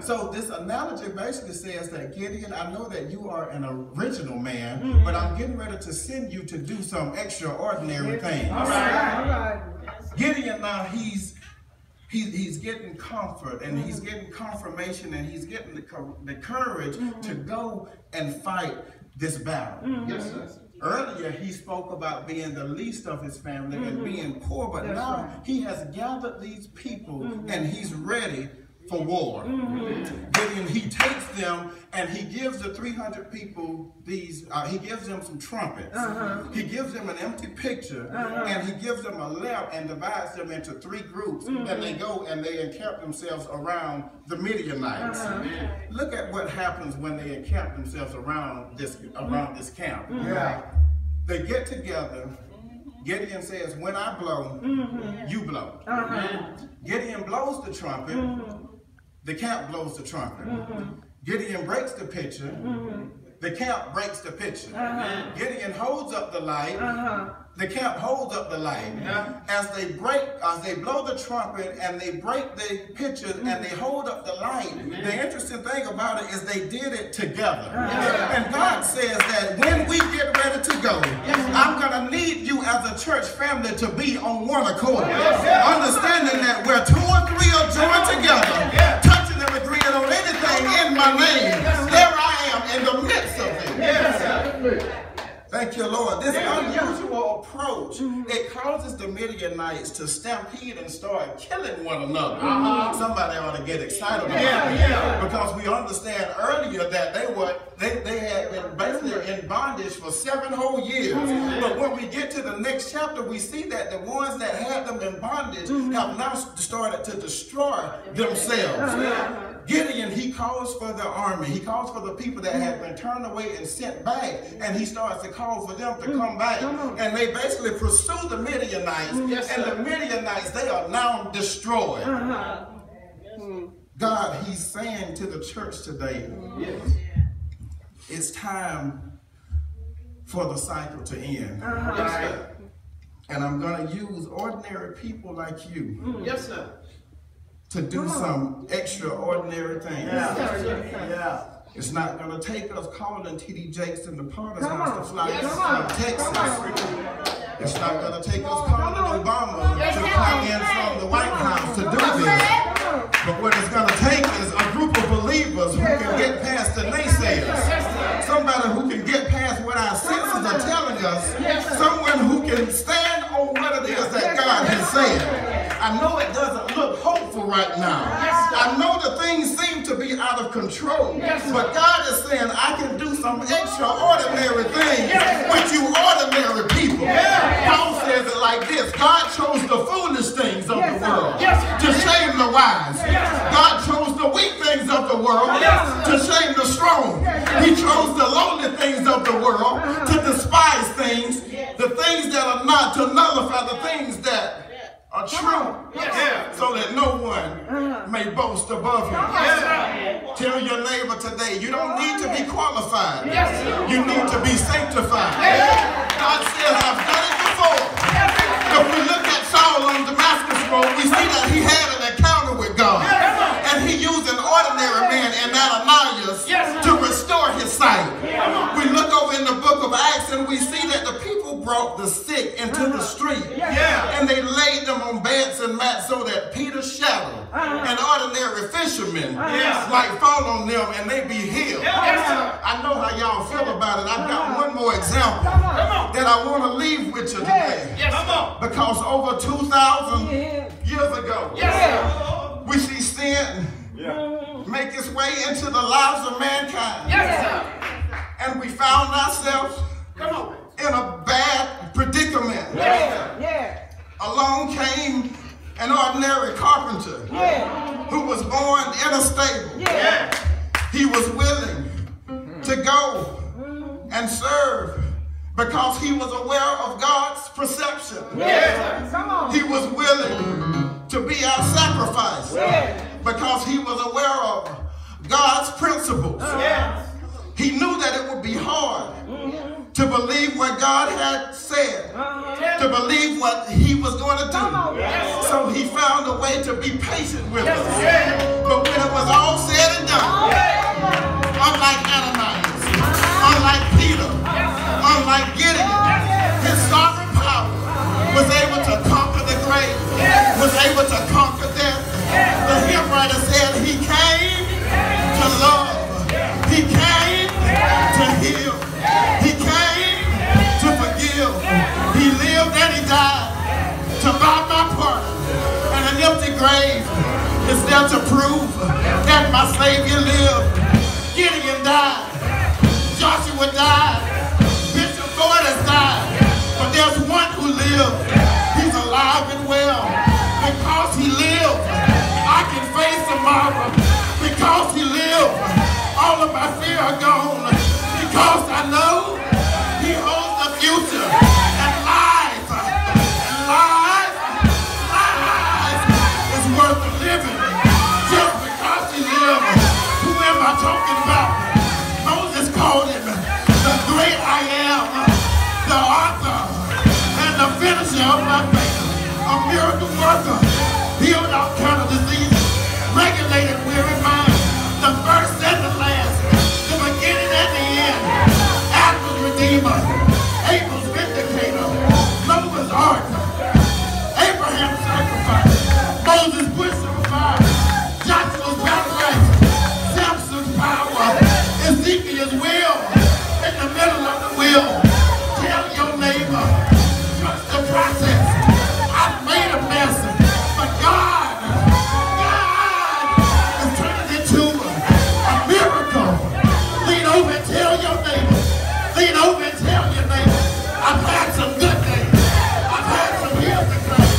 So this analogy basically says that Gideon, I know that you are an original man, but I'm getting ready to send you to do some extraordinary things. All right. Gideon now, he's getting comfort and he's getting confirmation and he's getting the courage to go and fight this battle. Yes, sir. Earlier, he spoke about being the least of his family and being poor, but now he has gathered these people and he's ready for war. Gideon, he takes them and he gives the 300 people these, he gives them some trumpets. He gives them an empty pitcher and he gives them a lamp and divides them into 3 groups and they go and they encamp themselves around the Midianites. Look at what happens when they encamp themselves around this camp. They get together. Gideon says, when I blow, you blow. Gideon blows the trumpet. The camp blows the trumpet. Gideon breaks the pitcher. The camp breaks the pitcher. Gideon holds up the light. The camp holds up the light. As they blow the trumpet and they break the pitcher and they hold up the light, the interesting thing about it is they did it together. And God says that when we get ready to go, I'm going to need you as a church family to be on one accord. Understanding that where 2 or 3 are joined together, touching and agreeing on anything in my name, there I am in the midst of it. Thank you, Lord. This unusual approach, it causes the Midianites to stampede and start killing one another. Somebody ought to get excited about it. Because we understand earlier that they had been basically in bondage for 7 whole years. But when we get to the next chapter, we see that the ones that had them in bondage have now started to destroy themselves. Gideon, he calls for the army. He calls for the people that had been turned away and sent back. And he starts to call for them to come back. And they basically pursue the Midianites. And the Midianites, they are now destroyed. God, he's saying to the church today, it's time for the cycle to end. And I'm going to use ordinary people like you. Yes, sir. To do some extraordinary things. It's not going to take us calling T.D. Jakes in the Potter's house to fly from Texas. It's not going to take us calling Obama to fly in from the White House to do this. But what it's going to take is a group of believers who can get past the naysayers. Somebody who can get past what our senses are telling us. Someone who can stand on what it is that God has said. I know it doesn't look hopeful right now. I know the things seem to be out of control. But God is saying, I can do some extraordinary things with you ordinary people. Paul says it like this. God chose the foolish things of the world to shame the wise. God chose the weak things of the world to shame the strong. He chose the lowly things of the world to despise things, the things that are not, to nullify the things that are true, so that no one may boast above you. Tell your neighbor today, you don't need to be qualified. You need to be sanctified. God says, I've done it before. If we look at Saul on Damascus Road, we see that he had an encounter with God. And he used an ordinary man in Ananias to restore his sight. We look over in the book of Acts and we see that the people brought the sick into the street. And they laid them on beds and mats so that Peter's shadow, an ordinary fisherman, might fall on them and they be healed. I know how y'all feel about it. I've got one more example that I want to leave with you today. Because over 2,000 years ago, we see sin make its way into the lives of mankind. And we found ourselves in a bad predicament. Along came an ordinary carpenter who was born in a stable. He was willing to go and serve because he was aware of God's perception. He was willing to be our sacrifice because he was aware of God's principles. He knew that it would be hard to believe what God had said, to believe what he was going to do. So he found a way to be patient with us. But when it was all said and my Savior lived. Gideon died. Joshua died. Bishop Ford has died. But there's one who lives. He's alive and well. Because he lives, I can face tomorrow. Because he lives, all of my fear are gone. Because I know he holds the future. And life is worth living. Just because he lives. Who am I talking about? Moses called him the great I am, the author and the finisher of my faith. A miracle worker, healed all kind of diseases, regulated weary minds, the first and the last, the beginning and the end, Adam's redeemer, Abel's vindicator, Noah's ark, Abraham's sacrifice, Moses' bush of fire, Joshua's battle axe, Samson's power, Ezekiel's will, in the middle of the wheel. Tell your neighbor, trust the process. I've made a mess, but God is turning it into a miracle. Lean over and tell your neighbor. Lean over and tell your neighbor. I've had some good days. I've had some hills to climb.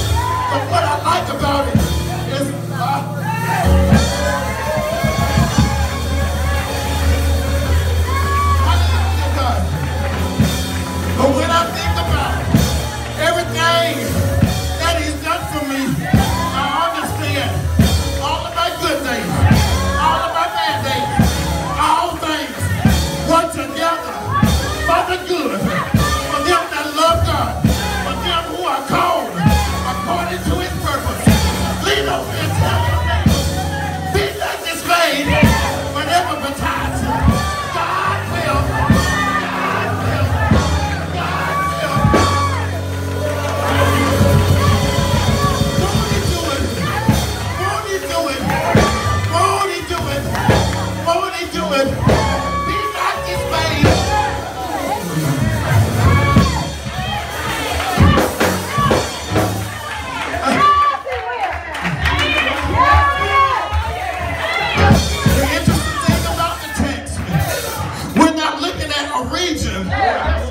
But what I like about it is but when I think about everything that he's done for me, I understand all of my good days, all of my bad days, all things work together for the good, for them that love God, for them who are called according to his purpose. Lean over and tell your neighbor, be not dismayed whenever betides you. God will.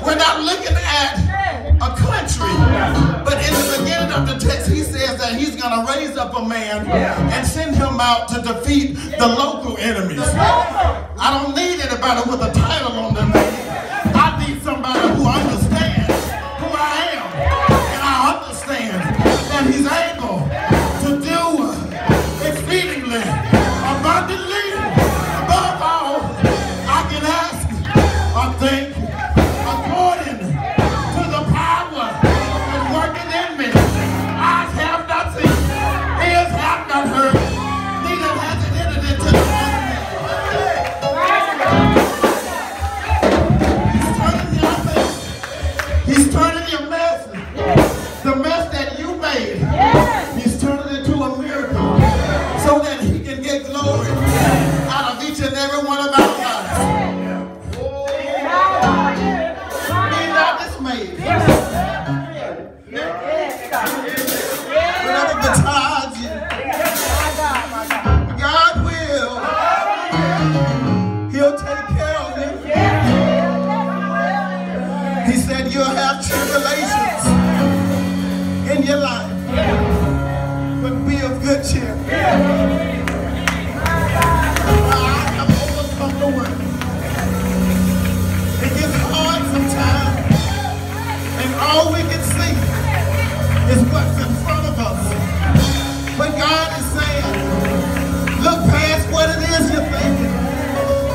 We're not looking at a country, but in the beginning of the text he says that he's going to raise up a man and send him out to defeat the local enemies. I don't need anybody with a title on their name. I need somebody who understands who I am, and I understand that he's able to do exceedingly abundantly above all I can ask or think, according to the power that's working in me. Eyes have not seen, ears have not heard, neither has it entered into the heart of man. He's turning your mess, the mess that you made, he's turning it into a miracle so that he can get glory out of each and every one of our lives. Whatever betides you, God will. He'll take care of you. He said you'll have tribulations in your life, but be of good cheer. I have overcome the world. It gets hard sometimes. And all we can see is what's in front of us. But God is saying, look past what it is you're thinking.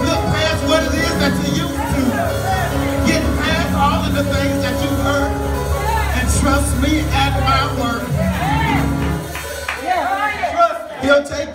Look past what it is that you're used to. Get past all of the things that you've heard. And trust me at my word. Trust me. He'll take